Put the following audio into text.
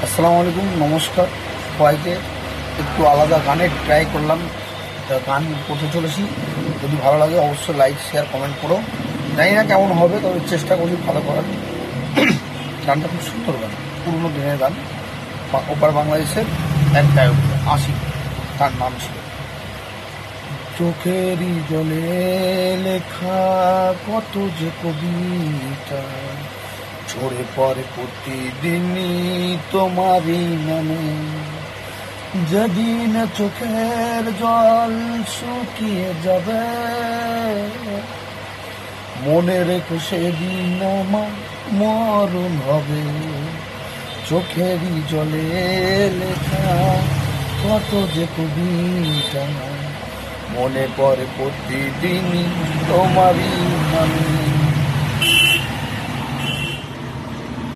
আসসালামু আলাইকুম, নমস্কার সবাইকে। একটু আলাদা গানের ট্রাই করলাম, গান করতে চলেছি। যদি ভালো লাগে অবশ্যই লাইক, শেয়ার, কমেন্ট করো। জানি না কেমন হবে, তবে চেষ্টা করি ভালো করার। গানটা খুব সুন্দর গান, পুরনো দিনের গান। ওপার বাংলাদেশের এক গায়ক আশিক, তার নাম ছিল। চোখেরই জলে লেখা কত যে কবিতা ঝরে পড়ে প্রতিদিনই তোমারই নামে। যেদিন চোখের জল শুকিয়ে যাবে, মনে রেখো সেদিন আমার মরণ হবে। চোখেরই জলে লেখা কত যে কবিতা মনে পড়ে প্রতিদিনই তোমারই নামে।